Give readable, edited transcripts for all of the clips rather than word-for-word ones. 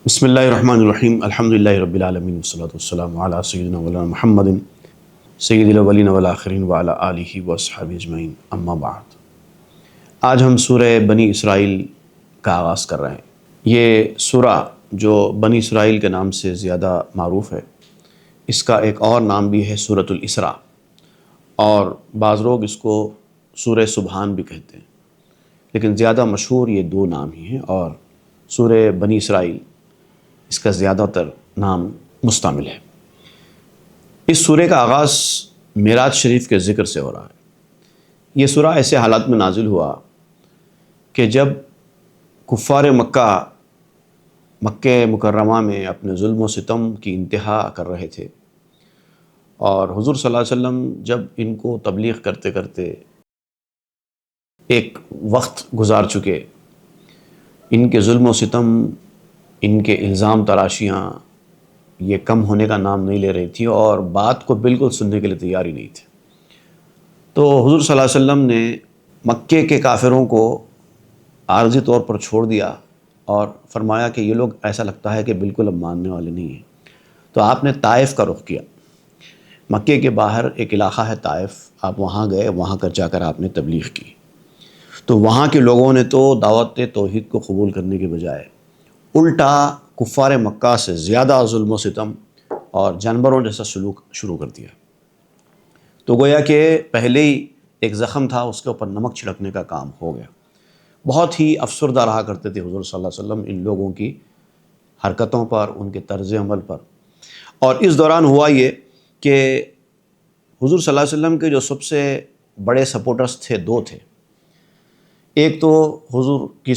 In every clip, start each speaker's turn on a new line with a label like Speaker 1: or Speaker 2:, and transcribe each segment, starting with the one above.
Speaker 1: بسم اللہ الرحمن الرحیم الحمد للہ رب العالمین والصلاة والسلام علی سیدنا مولانا محمد سید الاولین والآخرین وعلی آلہ واصحابہ اجمعین اما بعد۔ آج ہم سورہ بنی اسرائیل کا آغاز کر رہے ہیں۔ یہ سورہ جو بنی اسرائیل کے نام سے زیادہ معروف ہے، اس کا ایک اور نام بھی ہے سورۃ الاسراء، اور بعض لوگ اس کو سورہ سبحان بھی کہتے ہیں، لیکن زیادہ مشہور یہ دو نام ہی ہیں، اور سورہ بنی اسرائیل اس کا زیادہ تر نام مستعمل ہے۔ اس سورہ کا آغاز معراج شریف کے ذکر سے ہو رہا ہے۔ یہ سورہ ایسے حالات میں نازل ہوا کہ جب کفار مکہ مکرمہ میں اپنے ظلم و ستم کی انتہا کر رہے تھے، اور حضور صلی اللہ علیہ وسلم جب ان کو تبلیغ کرتے کرتے ایک وقت گزار چکے، ان کے ظلم و ستم، ان کے الزام تراشیاں یہ کم ہونے کا نام نہیں لے رہی تھی، اور بات کو بالکل سننے کے لیے تیار ہی نہیں تھے، تو حضور صلی اللہ علیہ وسلم نے مکے کے کافروں کو عارضی طور پر چھوڑ دیا اور فرمایا کہ یہ لوگ ایسا لگتا ہے کہ بالکل اب ماننے والے نہیں ہیں۔ تو آپ نے طائف کا رخ کیا۔ مکے کے باہر ایک علاقہ ہے طائف، آپ وہاں گئے، وہاں کر جا کر آپ نے تبلیغ کی۔ تو وہاں کے لوگوں نے تو دعوت توحید کو قبول کرنے کے بجائے الٹا کفار مکہ سے زیادہ ظلم و ستم اور جانوروں جیسا سلوک شروع کر دیا۔ تو گویا کہ پہلے ہی ایک زخم تھا، اس کے اوپر نمک چھڑکنے کا کام ہو گیا۔ بہت ہی افسردہ رہا کرتے تھے حضور صلی اللہ علیہ وسلم ان لوگوں کی حرکتوں پر، ان کے طرز عمل پر۔ اور اس دوران ہوا یہ کہ حضور صلی اللہ علیہ وسلم کے جو سب سے بڑے سپورٹرز تھے، دو تھے۔ ایک تو حضور کی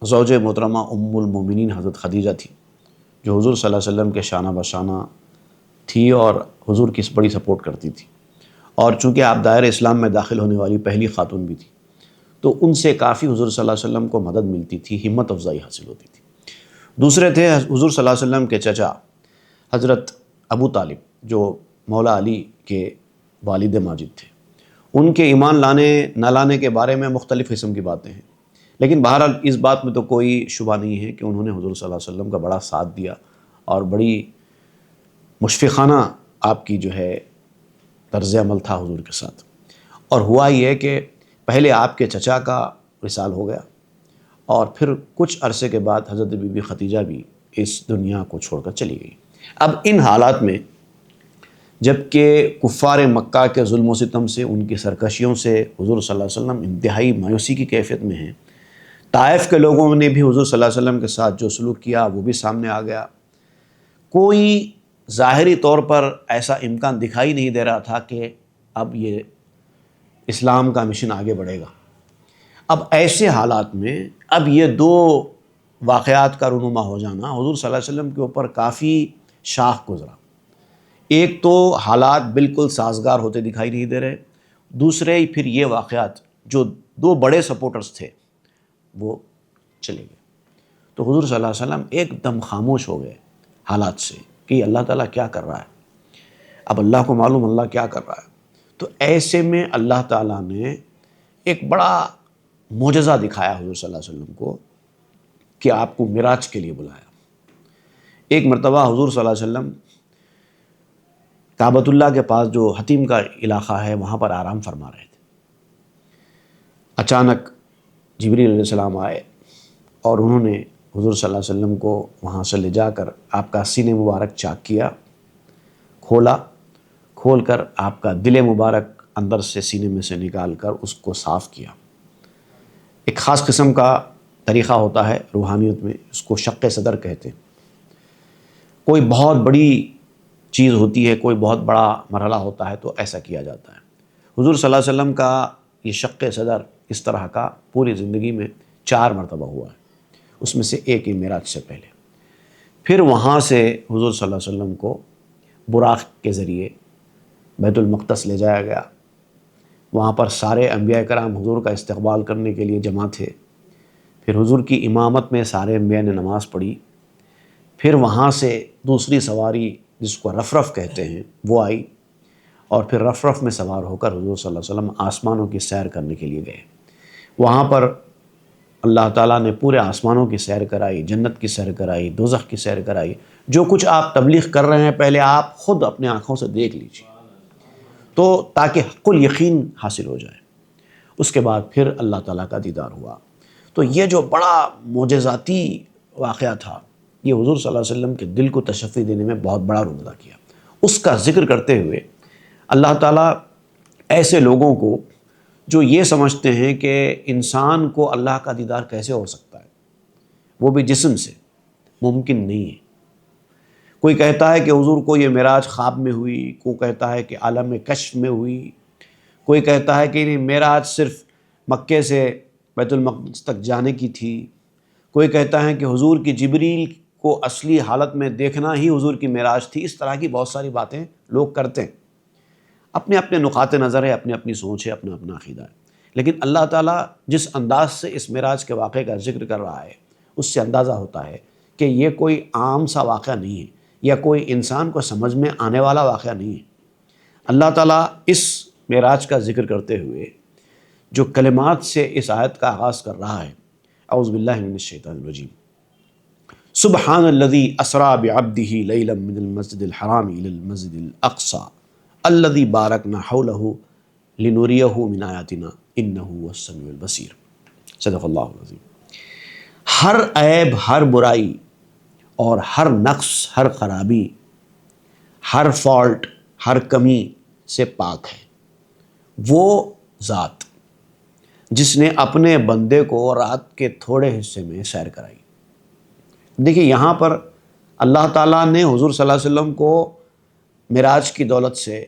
Speaker 1: زوج محترمہ ام المومنین حضرت خدیجہ تھی، جو حضور صلی اللہ علیہ وسلم کے شانہ بشانہ تھی اور حضور کی بڑی سپورٹ کرتی تھی، اور چونکہ آپ دائرہ اسلام میں داخل ہونے والی پہلی خاتون بھی تھی، تو ان سے کافی حضور صلی اللہ علیہ وسلم کو مدد ملتی تھی، ہمت افزائی حاصل ہوتی تھی۔ دوسرے تھے حضور صلی اللہ علیہ وسلم کے چچا حضرت ابو طالب، جو مولا علی کے والد ماجد تھے۔ ان کے ایمان لانے نہ لانے کے بارے میں مختلف قسم کی باتیں ہیں، لیکن بہرحال اس بات میں تو کوئی شبہ نہیں ہے کہ انہوں نے حضور صلی اللہ علیہ وسلم کا بڑا ساتھ دیا، اور بڑی مشفقانہ آپ کی جو ہے طرز عمل تھا حضور کے ساتھ۔ اور ہوا یہ کہ پہلے آپ کے چچا کا وصال ہو گیا، اور پھر کچھ عرصے کے بعد حضرت بی بی خدیجہ بھی اس دنیا کو چھوڑ کر چلی گئی۔ اب ان حالات میں جب کہ کفار مکہ کے ظلم و ستم سے، ان کی سرکشیوں سے حضور صلی اللہ علیہ وسلم انتہائی مایوسی کی کیفیت میں ہیں، طائف کے لوگوں نے بھی حضور صلی اللہ علیہ وسلم کے ساتھ جو سلوک کیا وہ بھی سامنے آ گیا۔ کوئی ظاہری طور پر ایسا امکان دکھائی نہیں دے رہا تھا کہ اب یہ اسلام کا مشن آگے بڑھے گا۔ اب ایسے حالات میں اب یہ دو واقعات کا رونما ہو جانا حضور صلی اللہ علیہ وسلم کے اوپر کافی شاق گزرا۔ ایک تو حالات بالکل سازگار ہوتے دکھائی نہیں دے رہے، دوسرے پھر یہ واقعات جو دو بڑے سپورٹرز تھے وہ چلے گئے۔ تو حضور صلی اللہ علیہ وسلم ایک دم خاموش ہو گئے حالات سے کہ اللہ تعالیٰ کیا کر رہا ہے، اب اللہ کو معلوم اللہ کیا کر رہا ہے۔ تو ایسے میں اللہ تعالیٰ نے ایک بڑا معجزہ دکھایا حضور صلی اللہ علیہ وسلم کو کہ آپ کو معراج کے لیے بلایا۔ ایک مرتبہ حضور صلی اللہ علیہ وسلم کعبۃ اللہ کے پاس جو حتیم کا علاقہ ہے وہاں پر آرام فرما رہے تھے۔ اچانک جبریل علیہ السلام آئے، اور انہوں نے حضور صلی اللہ علیہ وسلم کو وہاں سے لے جا کر آپ کا سینہ مبارک چاک کیا، کھول کر آپ کا دل مبارک اندر سے سینے میں سے نکال کر اس کو صاف کیا۔ ایک خاص قسم کا طریقہ ہوتا ہے روحانیت میں، اس کو شق صدر کہتے ہیں۔ کوئی بہت بڑی چیز ہوتی ہے، کوئی بہت بڑا مرحلہ ہوتا ہے تو ایسا کیا جاتا ہے۔ حضور صلی اللہ علیہ وسلم کا یہ شق صدر اس طرح کا پوری زندگی میں 4 مرتبہ ہوا ہے، اس میں سے ایک ہی معراج سے پہلے۔ پھر وہاں سے حضور صلی اللہ علیہ وسلم کو براق کے ذریعے بیت المقدس لے جایا گیا۔ وہاں پر سارے انبیاء کرام حضور کا استقبال کرنے کے لیے جمع تھے۔ پھر حضور کی امامت میں سارے انبیاء نے نماز پڑھی۔ پھر وہاں سے دوسری سواری جس کو رفرف کہتے ہیں وہ آئی، اور پھر رفرف میں سوار ہو کر حضور صلی اللہ علیہ وسلم آسمانوں کی سیر کرنے کے لیے گئے۔ وہاں پر اللہ تعالیٰ نے پورے آسمانوں کی سیر کرائی، جنت کی سیر کرائی، دوزخ کی سیر کرائی. جو کچھ آپ تبلیغ کر رہے ہیں پہلے آپ خود اپنے آنکھوں سے دیکھ لیجیے، تو تاکہ حق الیقین حاصل ہو جائے. اس کے بعد پھر اللہ تعالیٰ کا دیدار ہوا. تو یہ جو بڑا معجزاتی واقعہ تھا، یہ حضور صلی اللہ علیہ وسلم کے دل کو تشفی دینے میں بہت بڑا رول ادا کیا. اس کا ذکر کرتے ہوئے اللہ تعالیٰ ایسے لوگوں کو جو یہ سمجھتے ہیں کہ انسان کو اللہ کا دیدار کیسے ہو سکتا ہے، وہ بھی جسم سے، ممکن نہیں ہے. کوئی کہتا ہے کہ حضور کو یہ معراج خواب میں ہوئی، کوئی کہتا ہے کہ عالم کشف میں ہوئی، کوئی کہتا ہے کہ نہیں معراج صرف مکے سے بیت المقدس تک جانے کی تھی، کوئی کہتا ہے کہ حضور کی جبریل کو اصلی حالت میں دیکھنا ہی حضور کی معراج تھی. اس طرح کی بہت ساری باتیں لوگ کرتے ہیں. اپنے اپنے نقاط نظر ہے، اپنی اپنی سوچ ہے، اپنا اپنا عقیدہ ہے. لیکن اللہ تعالیٰ جس انداز سے اس معراج کے واقعے کا ذکر کر رہا ہے، اس سے اندازہ ہوتا ہے کہ یہ کوئی عام سا واقعہ نہیں ہے، یا کوئی انسان کو سمجھ میں آنے والا واقعہ نہیں ہے. اللہ تعالیٰ اس معراج کا ذکر کرتے ہوئے جو کلمات سے اس آیت کا آغاز کر رہا ہے، اعوذ باللہ من الشیطان الرجیم، سبحان الذی اسریٰ بعبدہ لیلا من المسجد الحرام الی المسجد الاقصی الذی بارکنا حولہ لنریہ من آیاتنا انہ هو السمیع البصیر. صدق اللہ العظیم. ہر عیب، ہر برائی اور ہر نقص، ہر خرابی، ہر فالٹ، ہر کمی سے پاک ہے وہ ذات جس نے اپنے بندے کو رات کے تھوڑے حصے میں سیر کرائی. دیکھیے یہاں پر اللہ تعالیٰ نے حضور صلی اللہ علیہ وسلم کو معراج کی دولت سے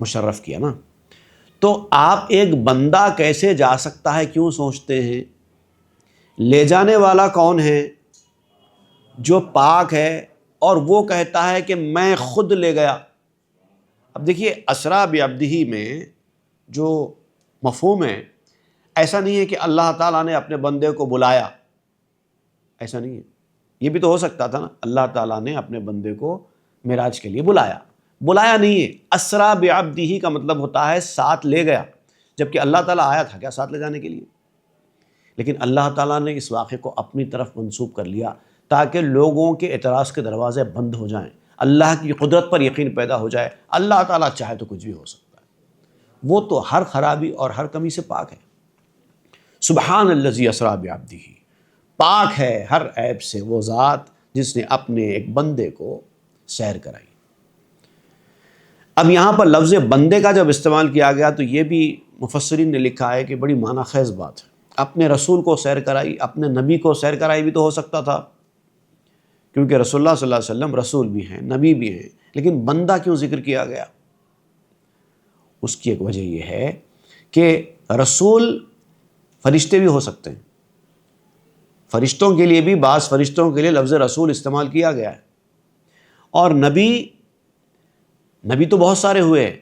Speaker 1: مشرف کیا نا. تو آپ ایک بندہ کیسے جا سکتا ہے، کیوں سوچتے ہیں؟ لے جانے والا کون ہے؟ جو پاک ہے، اور وہ کہتا ہے کہ میں خود لے گیا. اب دیکھیے اسریٰ بعبدہ میں جو مفہوم ہے، ایسا نہیں ہے کہ اللہ تعالیٰ نے اپنے بندے کو بلایا، ایسا نہیں ہے. یہ بھی تو ہو سکتا تھا نا، اللہ تعالیٰ نے اپنے بندے کو معراج کے لیے بلایا نہیں ہے. اسریٰ بعبدہ کا مطلب ہوتا ہے ساتھ لے گیا، جبکہ اللہ تعالیٰ آیا تھا کیا ساتھ لے جانے کے لیے؟ لیکن اللہ تعالیٰ نے اس واقعے کو اپنی طرف منسوب کر لیا تاکہ لوگوں کے اعتراض کے دروازے بند ہو جائیں، اللہ کی قدرت پر یقین پیدا ہو جائے. اللہ تعالیٰ چاہے تو کچھ بھی ہو سکتا ہے، وہ تو ہر خرابی اور ہر کمی سے پاک ہے. سبحان الذی اسریٰ بعبدہ، پاک ہے ہر عیب سے وہ ذات جس نے اپنے ایک بندے کو سیر کرائی. اب یہاں پر لفظ بندے کا جب استعمال کیا گیا تو یہ بھی مفسرین نے لکھا ہے کہ بڑی معنی خیز بات ہے. اپنے رسول کو سیر کرائی، اپنے نبی کو سیر کرائی بھی تو ہو سکتا تھا، کیونکہ رسول اللہ صلی اللہ علیہ وسلم رسول بھی ہیں، نبی بھی ہیں. لیکن بندہ کیوں ذکر کیا گیا؟ اس کی ایک وجہ یہ ہے کہ رسول فرشتے بھی ہو سکتے ہیں. فرشتوں کے لیے بھی، بعض فرشتوں کے لیے لفظ رسول استعمال کیا گیا ہے. اور نبی تو بہت سارے ہوئے،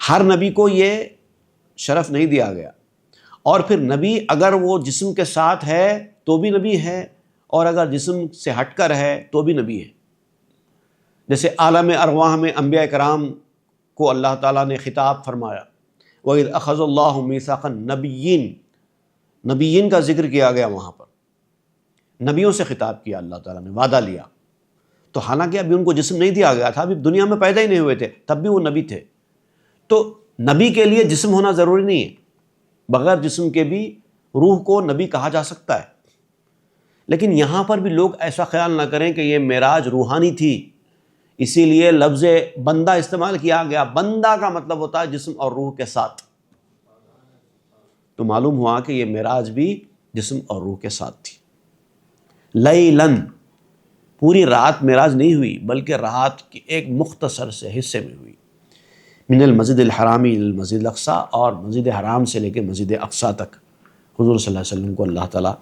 Speaker 1: ہر نبی کو یہ شرف نہیں دیا گیا. اور پھر نبی اگر وہ جسم کے ساتھ ہے تو بھی نبی ہے، اور اگر جسم سے ہٹ کر ہے تو بھی نبی ہے. جیسے عالم ارواح میں انبیاء کرام کو اللہ تعالیٰ نے خطاب فرمایا، وَإِذْ أَخَذَ اللَّهُ مِيثَاقَ النَّبِيِّينَ، نبیین کا ذکر کیا گیا. وہاں پر نبیوں سے خطاب کیا اللہ تعالیٰ نے، وعدہ لیا. تو حالانکہ ابھی ان کو جسم نہیں دیا گیا تھا، ابھی دنیا میں پیدا ہی نہیں ہوئے تھے، تب بھی وہ نبی تھے. تو نبی کے لیے جسم ہونا ضروری نہیں ہے، بغیر جسم کے بھی روح کو نبی کہا جا سکتا ہے. لیکن یہاں پر بھی لوگ ایسا خیال نہ کریں کہ یہ معراج روحانی تھی، اسی لیے لفظ بندہ استعمال کیا گیا. بندہ کا مطلب ہوتا ہے جسم اور روح کے ساتھ. تو معلوم ہوا کہ یہ معراج بھی جسم اور روح کے ساتھ تھی. لیلن، پوری رات معراج نہیں ہوئی، بلکہ رات کے ایک مختصر سے حصے میں ہوئی. من المسجد الحرام الی المسجد الاقصی، اور مسجد حرام سے لے کے مسجد اقصی تک حضور صلی اللہ علیہ وسلم کو اللہ تعالیٰ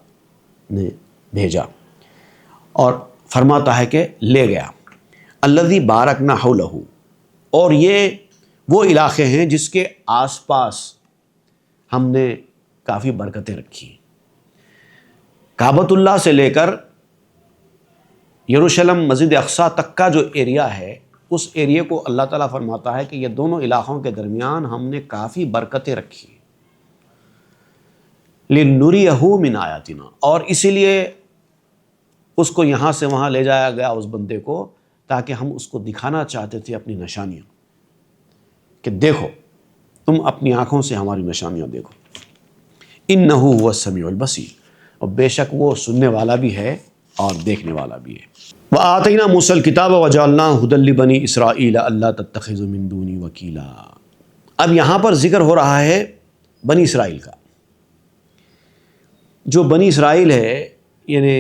Speaker 1: نے بھیجا. اور فرماتا ہے کہ لے گیا. الذی بارکنا حولہ، اور یہ وہ علاقے ہیں جس کے آس پاس ہم نے کافی برکتیں رکھی. کعبۃ اللہ سے لے کر یروشلم مسجد اقصی تک کا جو ایریا ہے، اس ایریے کو اللہ تعالیٰ فرماتا ہے کہ یہ دونوں علاقوں کے درمیان ہم نے کافی برکتیں رکھی. لِنُرِيَهُ مِنْ آیاتنا، اور اسی لیے اس کو یہاں سے وہاں لے جایا گیا اس بندے کو، تاکہ ہم اس کو دکھانا چاہتے تھے اپنی نشانیاں، کہ دیکھو تم اپنی آنکھوں سے ہماری نشانیاں دیکھو۔ اِنَّهُ هُوَ السَّمِيعُ الْبَصِيرُ، اور بے شک وہ سننے والا بھی ہے اور دیکھنے والا بھی ہے۔ وَآتَيْنَا مُوسَى الْكِتَابَ وَجَعَلْنَاهُ هُدًى لِّبَنِي إِسْرَائِيلَ أَلَّا تَتَّخِذُوا مِن دُونِي وَكِيلًا۔ اب یہاں پر ذکر ہو رہا ہے بنی اسرائیل کا۔ جو بنی اسرائیل ہے، یعنی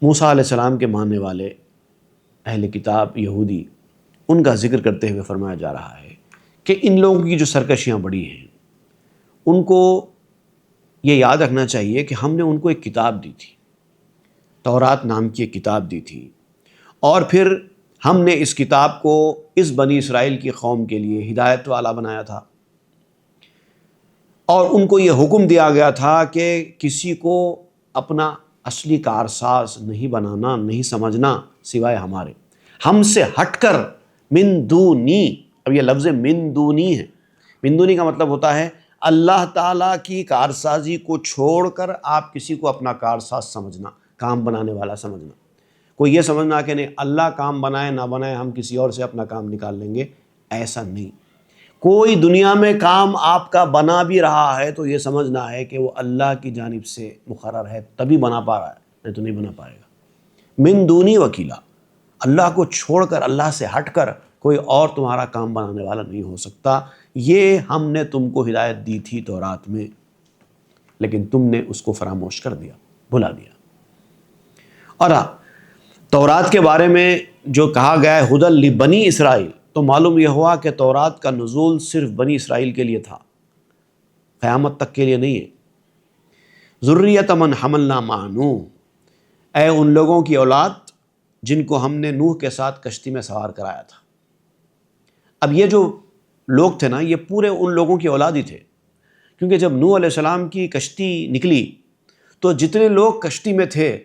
Speaker 1: موسیٰ علیہ السلام کے ماننے والے اہل کتاب یہودی، ان کا ذکر کرتے ہوئے فرمایا جا رہا ہے کہ ان لوگوں کی جو سرکشیاں بڑی ہیں، ان کو یہ یاد رکھنا چاہیے کہ ہم نے ان کو ایک کتاب دی تھی، تورات نام کی ایک کتاب دی تھی، اور پھر ہم نے اس کتاب کو اس بنی اسرائیل کی قوم کے لیے ہدایت والا بنایا تھا، اور ان کو یہ حکم دیا گیا تھا کہ کسی کو اپنا اصلی کارساز نہیں بنانا، نہیں سمجھنا سوائے ہمارے، ہم سے ہٹ کر، من دونی، اب یہ لفظ من دونی ہے، من دونی کا مطلب ہوتا ہے اللہ تعالیٰ کی کارسازی کو چھوڑ کر آپ کسی کو اپنا کارساز سمجھنا، کام بنانے والا سمجھنا۔ کوئی یہ سمجھنا کہ نہیں اللہ کام بنائے نہ بنائے ہم کسی اور سے اپنا کام نکال لیں گے، ایسا نہیں۔ کوئی دنیا میں کام آپ کا بنا بھی رہا ہے تو یہ سمجھنا ہے کہ وہ اللہ کی جانب سے مقرر ہے، تبھی بنا پا رہا ہے، نہیں تو نہیں بنا پائے گا۔ من دونی وکیلا، اللہ کو چھوڑ کر، اللہ سے ہٹ کر کوئی اور تمہارا کام بنانے والا نہیں ہو سکتا۔ یہ ہم نے تم کو ہدایت دی تھی تورات میں، لیکن تم نے اس کو فراموش کر دیا، بھلا دیا۔ اور تورات کے بارے میں جو کہا گیا ہے ہدی لبنی اسرائیل، تو معلوم یہ ہوا کہ تورات کا نزول صرف بنی اسرائیل کے لیے تھا، قیامت تک کے لیے نہیں ہے۔ ذریۃ من حملنا مع نوح، اے ان لوگوں کی اولاد جن کو ہم نے نوح کے ساتھ کشتی میں سوار کرایا تھا۔ اب یہ جو لوگ تھے نا، یہ پورے ان لوگوں کی اولاد ہی تھے، کیونکہ جب نوح علیہ السلام کی کشتی نکلی تو جتنے لوگ کشتی میں تھے،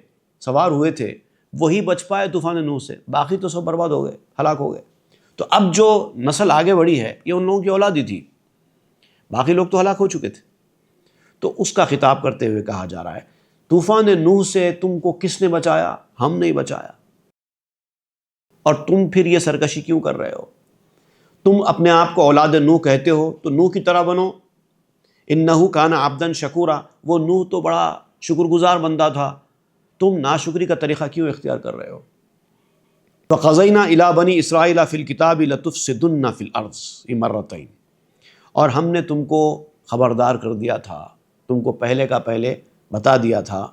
Speaker 1: سوار ہوئے تھے، وہی بچ پائے طوفان نوح سے، باقی تو سب برباد ہو گئے، ہلاک ہو گئے۔ تو اب جو نسل آگے بڑھی ہے یہ ان لوگوں کی اولاد ہی تھی، باقی لوگ تو ہلاک ہو چکے تھے۔ تو اس کا خطاب کرتے ہوئے کہا جا رہا ہے طوفان نوح سے تم کو کس نے بچایا؟ ہم نہیں بچایا، اور تم پھر یہ سرکشی کیوں کر رہے ہو؟ تم اپنے آپ کو اولاد نوح کہتے ہو تو نوح کی طرح بنو۔ انہ کان عبدا شکورا، وہ نوح تو بڑا شکر گزار بندہ تھا، تم ناشکری کا طریقہ کیوں اختیار کر رہے ہو؟ فقضینا الی بنی اسرائیل فی الکتاب لتفسدن فی الارض مرتین، اور ہم نے تم کو خبردار کر دیا تھا، تم کو پہلے کا پہلے بتا دیا تھا،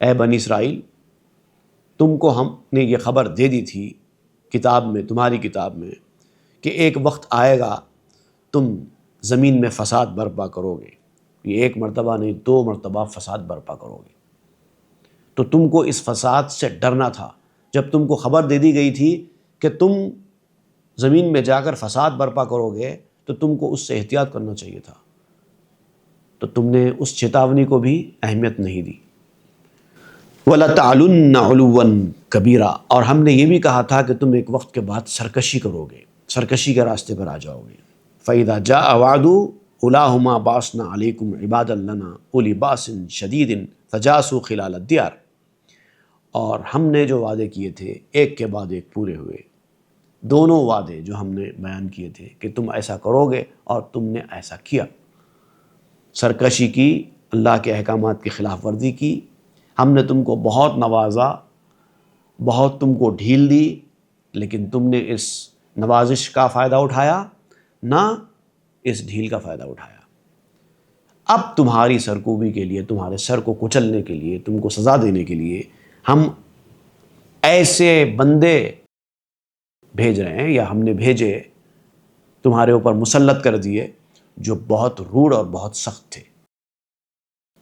Speaker 1: اے بنی اسرائیل تم کو ہم نے یہ خبر دے دی تھی کتاب میں، تمہاری کتاب میں، کہ ایک وقت آئے گا تم زمین میں فساد برپا کرو گے، یہ ایک مرتبہ نہیں 2 مرتبہ فساد برپا کرو گے۔ تو تم کو اس فساد سے ڈرنا تھا، جب تم کو خبر دے دی گئی تھی کہ تم زمین میں جا کر فساد برپا کرو گے تو تم کو اس سے احتیاط کرنا چاہیے تھا، تو تم نے اس چیتاونی کو بھی اہمیت نہیں دی۔ وَلَتَعْلُنَّ عُلُوًّا كَبِيرًا، اور ہم نے یہ بھی کہا تھا کہ تم ایک وقت کے بعد سرکشی کرو گے، سرکشی کے راستے پر آ جاؤ گے۔ فَإِذَا جَاءَ وَعْدُ أُولَاهُمَا بَعَثْنَا عَلَيْكُمْ عِبَادًا لَنَا أُولِي بَأْسٍ شَدِيدٍ فَجَاسُوا خِلَالَ الدِّيَارِ، اور ہم نے جو وعدے کیے تھے ایک کے بعد ایک پورے ہوئے، دونوں وعدے جو ہم نے بیان کیے تھے کہ تم ایسا کرو گے اور تم نے ایسا کیا، سرکشی کی، اللہ کے احکامات کی خلاف ورزی کی، ہم نے تم کو بہت نوازا، بہت تم کو ڈھیل دی، لیکن تم نے اس نوازش کا فائدہ اٹھایا نہ اس ڈھیل کا فائدہ اٹھایا۔ اب تمہاری سرکوبی کے لیے، تمہارے سر کو کچلنے کے لیے، تم کو سزا دینے کے لیے ہم ایسے بندے بھیج رہے ہیں، یا ہم نے بھیجے، تمہارے اوپر مسلط کر دیے، جو بہت روڑ اور بہت سخت تھے۔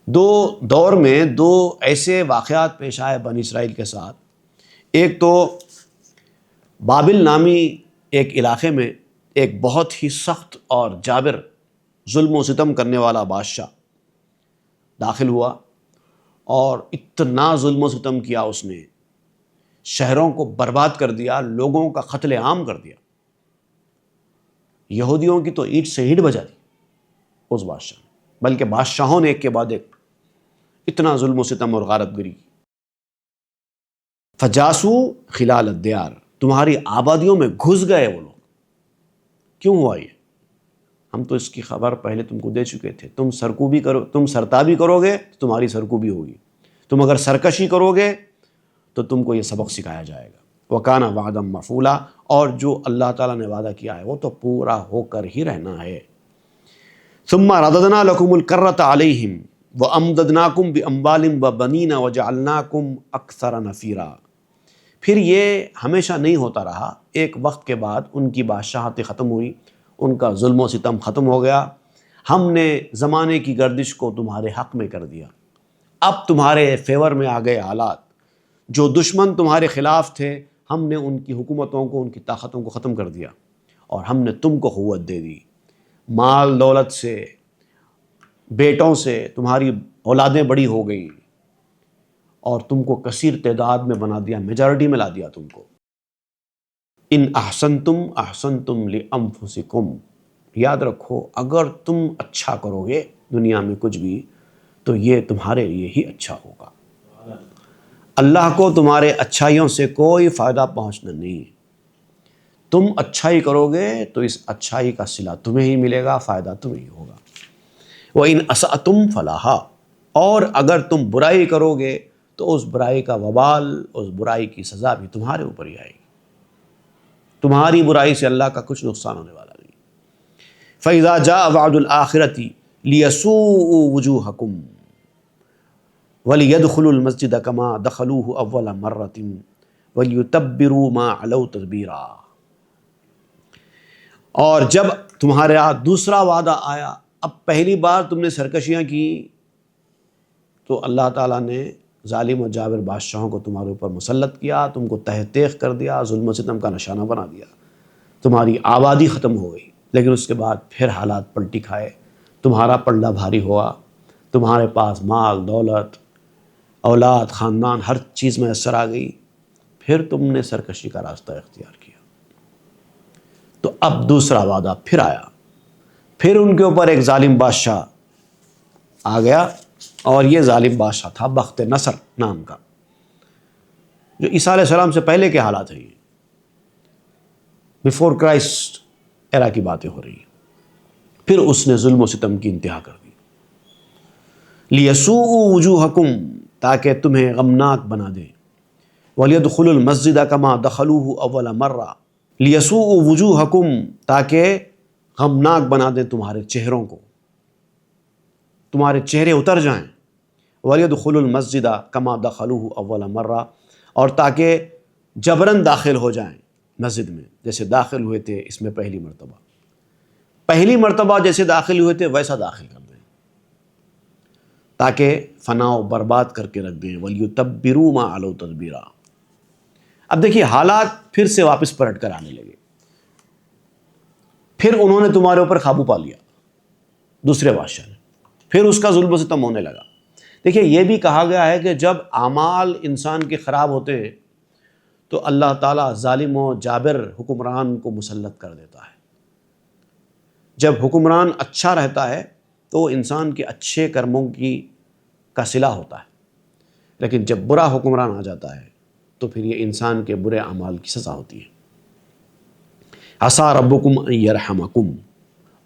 Speaker 1: 2 دور میں 2 ایسے واقعات پیش آئے بنی اسرائیل کے ساتھ۔ ایک تو بابل نامی ایک علاقے میں ایک بہت ہی سخت اور جابر ظلم و ستم کرنے والا بادشاہ داخل ہوا، اور اتنا ظلم و ستم کیا اس نے، شہروں کو برباد کر دیا، لوگوں کا قتل عام کر دیا، یہودیوں کی تو اینٹ سے اینٹ بجا دی اس بادشاہ نے، بلکہ بادشاہوں نے ایک کے بعد ایک اتنا ظلم و ستم اور غارت گری. فجاسو خلال الدیار، تمہاری آبادیوں میں گھس گئے وہ لوگ. کیوں ہوا یہ؟ ہم تو اس کی خبر پہلے تم کو دے چکے تھے. تم سرکوبی کرو، تم سرتابی کرو گے تو تمہاری سرکوبی ہوگی. تم اگر سرکشی کرو گے تو تم کو یہ سبق سکھایا جائے گا. وَكَانَ وَعْدًا مَفْعُولًا، اور جو اللہ تعالیٰ نے وعدہ کیا ہے وہ تو پورا ہو کر ہی رہنا ہے. ثُمَّ رَدَدْنَا لَكُمُ الْكَرَّةَ عَلَيْهِمْ وَأَمْدَدْنَاكُمْ بِأَمْوَالٍ وَبَنِينَ وَجَعَلْنَاكُمْ أَكْثَرَ نَفِيرًا. پھر یہ ہمیشہ نہیں ہوتا رہا. ایک وقت کے بعد ان کی بادشاہت ختم ہوئی، ان کا ظلم و ستم ختم ہو گیا. ہم نے زمانے کی گردش کو تمہارے حق میں کر دیا. اب تمہارے فیور میں آ گئے حالات. جو دشمن تمہارے خلاف تھے ہم نے ان کی حکومتوں کو، ان کی طاقتوں کو ختم کر دیا، اور ہم نے تم کو قوت دے دی. مال دولت سے، بیٹوں سے تمہاری اولادیں بڑی ہو گئیں، اور تم کو کثیر تعداد میں بنا دیا، میجارٹی میں لا دیا تم کو. ان احسنتم احسنتم لانفسکم، یاد رکھو اگر تم اچھا کرو گے دنیا میں کچھ بھی تو یہ تمہارے لیے ہی اچھا ہوگا. اللہ کو تمہارے اچھائیوں سے کوئی فائدہ پہنچنا نہیں. تم اچھائی کرو گے تو اس اچھائی کا صلہ تمہیں ہی ملے گا، فائدہ تمہیں ہی ہوگا. وَإِنْ أَسَأْتُمْ فَلَهَا، اور اگر تم برائی کرو گے تو اس برائی کا وبال، اس برائی کی سزا بھی تمہارے اوپر ہی آئے گی. تمہاری برائی سے اللہ کا کچھ نقصان ہونے والا نہیں. فَإِذَا جَاءَ وَعْدُ الْآخِرَةِ لِيَسُوءُوا وُجُوهَكُمْ وَلِيَدْخُلُوا الْمَسْجِدَ كَمَا دَخَلُوهُ أَوَّلَ مَرَّةٍ وَلِيُتَبِّرُوا مَا عَلَوْا تَتْبِيرًا. اور جب تمہارے ہاتھ دوسرا وعدہ آیا، اب پہلی بار تم نے سرکشیاں کی تو اللہ تعالیٰ نے ظالم و جابر بادشاہوں کو تمہارے اوپر مسلط کیا، تم کو تہ تیغ کر دیا، ظلم و ستم کا نشانہ بنا دیا، تمہاری آبادی ختم ہو گئی. لیکن اس کے بعد پھر حالات پلٹی کھائے، تمہارا پلڑا بھاری ہوا، تمہارے پاس مال دولت اولاد خاندان ہر چیز میسر آ گئی. پھر تم نے سرکشی کا راستہ اختیار کیا. تو اب دوسرا وعدہ پھر آیا، پھر ان کے اوپر ایک ظالم بادشاہ آ گیا، اور یہ ظالم بادشاہ تھا بخت نصر نام کا، جو عیسیٰ علیہ السلام سے پہلے کے حالات ہیں، بیفور کرائسٹ ایرا کی باتیں ہو رہی ہیں. پھر اس نے ظلم و ستم کی انتہا کر دی. لِيَسُوءُوا وُجُوهَكُمْ، تاکہ تمہیں غمناک بنا دیں. وَلْيَدْخُلُوا الْمَسْجِدَ كَمَا دَخَلُوهُ أَوَّلَ مَرَّةٍ، لِيَسُوءُوا وُجُوهَكُمْ، تاکہ غمناک بنا دیں تمہارے چہروں کو، تمہارے چہرے اتر جائیں. وَلْيَدْخُلُوا الْمَسْجِدَ كَمَا دَخَلُوهُ أَوَّلَ مَرَّةٍ، اور تاکہ جبراً داخل ہو جائیں مسجد میں، جیسے داخل ہوئے تھے اس میں پہلی مرتبہ جیسے داخل ہوئے تھے ویسا داخل کر دیں، تاکہ فنا و برباد کر کے رکھ دیں. وَلْيُتَبِّرُوا مَا عَلَوْا تَتْبِيرًا. اب دیکھیے حالات پھر سے واپس پلٹ کر آنے لگے. پھر انہوں نے تمہارے اوپر قابو پا لیا دوسرے بادشاہ نے، پھر اس کا ظلم و ستم ہونے لگا. دیکھیے یہ بھی کہا گیا ہے کہ جب اعمال انسان کے خراب ہوتے ہیں تو اللہ تعالیٰ ظالم و جابر حکمران کو مسلط کر دیتا ہے. جب حکمران اچھا رہتا ہے تو انسان کے اچھے کرموں کا صلہ ہوتا ہے، لیکن جب برا حکمران آ جاتا ہے تو پھر یہ انسان کے برے اعمال کی سزا ہوتی ہے. عسیٰ ربکم ان یرحمکم،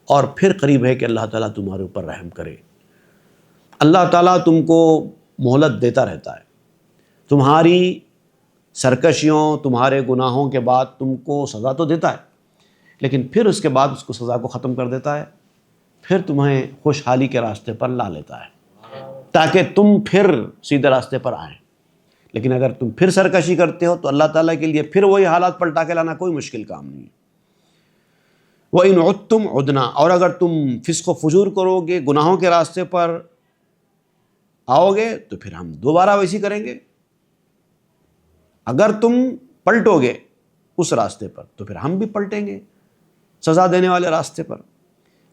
Speaker 1: اور پھر قریب ہے کہ اللہ تعالیٰ تمہارے اوپر رحم کرے. اللہ تعالیٰ تم کو مہلت دیتا رہتا ہے. تمہاری سرکشیوں، تمہارے گناہوں کے بعد تم کو سزا تو دیتا ہے، لیکن پھر اس کے بعد اس کو سزا کو ختم کر دیتا ہے. پھر تمہیں خوشحالی کے راستے پر لا لیتا ہے تاکہ تم پھر سیدھے راستے پر آئیں. لیکن اگر تم پھر سرکشی کرتے ہو تو اللہ تعالیٰ کے لیے پھر وہی حالات پلٹا کے لانا کوئی مشکل کام نہیں. وَإِنْ عُدْتُمْ عُدْنَا، اور اگر تم فسق و فجور کرو گے، گناہوں کے راستے پر آؤ گے تو پھر ہم دوبارہ ویسی کریں گے. اگر تم پلٹو گے اس راستے پر تو پھر ہم بھی پلٹیں گے سزا دینے والے راستے پر.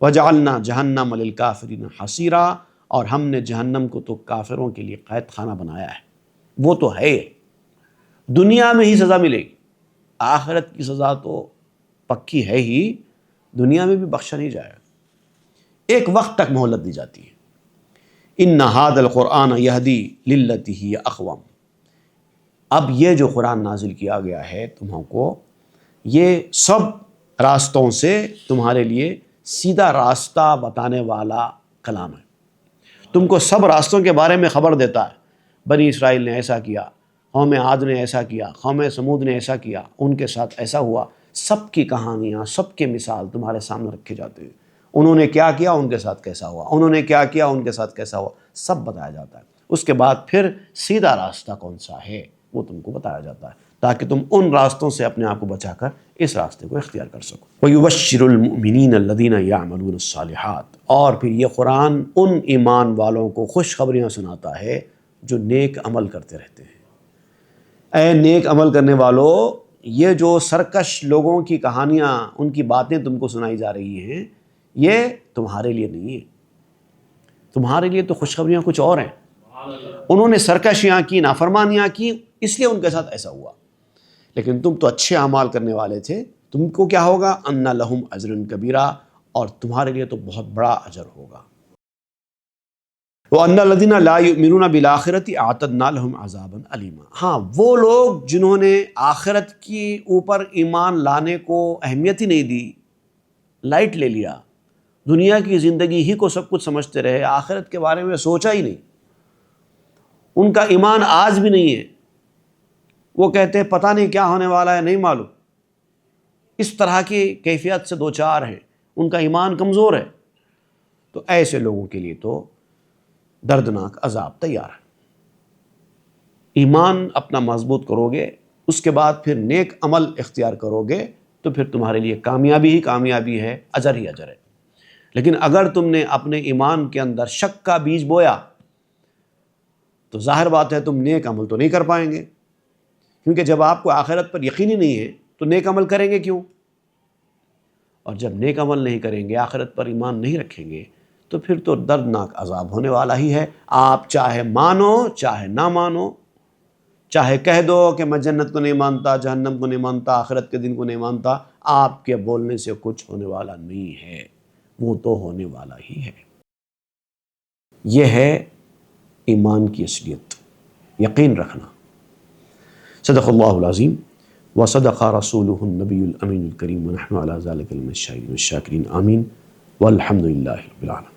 Speaker 1: وَجَعَلْنَا جَهَنَّمَ لِلْكَافِرِينَ حَصِيرًا، اور ہم نے جہنم کو تو کافروں کے لیے قید خانہ بنایا ہے. وہ تو ہے، دنیا میں ہی سزا ملے گی، آخرت کی سزا تو پکی ہے ہی، دنیا میں بھی بخشا نہیں جائے گا. ایک وقت تک مہلت دی جاتی ہے. ان ھذا القرآن یہدی للتی ہی اقوم. اب یہ جو قرآن نازل کیا گیا ہے تمہوں کو، یہ سب راستوں سے تمہارے لیے سیدھا راستہ بتانے والا کلام ہے. تم کو سب راستوں کے بارے میں خبر دیتا ہے. بنی اسرائیل نے ایسا کیا، قوم عاد نے ایسا کیا، قوم سمود نے ایسا کیا، ان کے ساتھ ایسا ہوا. سب کی کہانیاں، سب کے مثال تمہارے سامنے رکھے جاتے ہیں. انہوں نے کیا کیا، ان کے ساتھ کیسا ہوا، انہوں نے کیا کیا، ان کے ساتھ کیسا ہوا، سب بتایا جاتا ہے. اس کے بعد پھر سیدھا راستہ کون سا ہے وہ تم کو بتایا جاتا ہے، تاکہ تم ان راستوں سے اپنے آپ کو بچا کر اس راستے کو اختیار کر سکو. وَيُبَشِّرُ الْمُؤْمِنِينَ الَّذِينَ يَعْمَلُونَ الصَّالِحَاتِ. اور پھر یہ قرآن ان ایمان والوں کو خوشخبریاں سناتا ہے جو نیک عمل کرتے رہتے ہیں. اے نیک عمل کرنے والو، یہ جو سرکش لوگوں کی کہانیاں، ان کی باتیں تم کو سنائی جا رہی ہیں، یہ تمہارے لیے نہیں ہے. تمہارے لیے تو خوشخبریاں کچھ اور ہیں. انہوں نے سرکشیاں کی، نافرمانیاں کی، اس لیے ان کے ساتھ ایسا ہوا. لیکن تم تو اچھے اعمال کرنے والے تھے، تم کو کیا ہوگا؟ ان لہم اجرا کبیرا، اور تمہارے لیے تو بہت بڑا اجر ہوگا. وَأَنَّ الَّذِينَ لَا يُؤْمِنُونَ بِالْآخِرَةِ أَعْتَدْنَا لَهُمْ عَذَابًا أَلِيمًا. ہاں، وہ لوگ جنہوں نے آخرت کی اوپر ایمان لانے کو اہمیت ہی نہیں دی، لائٹ لے لیا، دنیا کی زندگی ہی کو سب کچھ سمجھتے رہے، آخرت کے بارے میں سوچا ہی نہیں، ان کا ایمان آج بھی نہیں ہے. وہ کہتے ہیں پتہ نہیں کیا ہونے والا ہے، نہیں معلوم. اس طرح کی کیفیت سے دوچار ہیں، ان کا ایمان کمزور ہے. تو ایسے لوگوں کے لیے تو دردناک عذاب تیار ہے. ایمان اپنا مضبوط کرو گے، اس کے بعد پھر نیک عمل اختیار کرو گے، تو پھر تمہارے لیے کامیابی ہی کامیابی ہے، اجر ہی اجر ہے. لیکن اگر تم نے اپنے ایمان کے اندر شک کا بیج بویا تو ظاہر بات ہے تم نیک عمل تو نہیں کر پائیں گے. کیونکہ جب آپ کو آخرت پر یقین ہی نہیں ہے تو نیک عمل کریں گے کیوں؟ اور جب نیک عمل نہیں کریں گے، آخرت پر ایمان نہیں رکھیں گے، تو پھر تو دردناک عذاب ہونے والا ہی ہے. آپ چاہے مانو چاہے نہ مانو، چاہے کہہ دو کہ میں جنت کو نہیں مانتا، جہنم کو نہیں مانتا، آخرت کے دن کو نہیں مانتا، آپ کے بولنے سے کچھ ہونے والا نہیں ہے، وہ تو ہونے والا ہی ہے. یہ ہے ایمان کی اصلیت، یقین رکھنا. صدق اللہ العظیم وصدق رسولہ النبی الامین الکریم ونحن علی ذلک من الشاہدین والشاکرین. آمین والحمد للہ رب العالمین.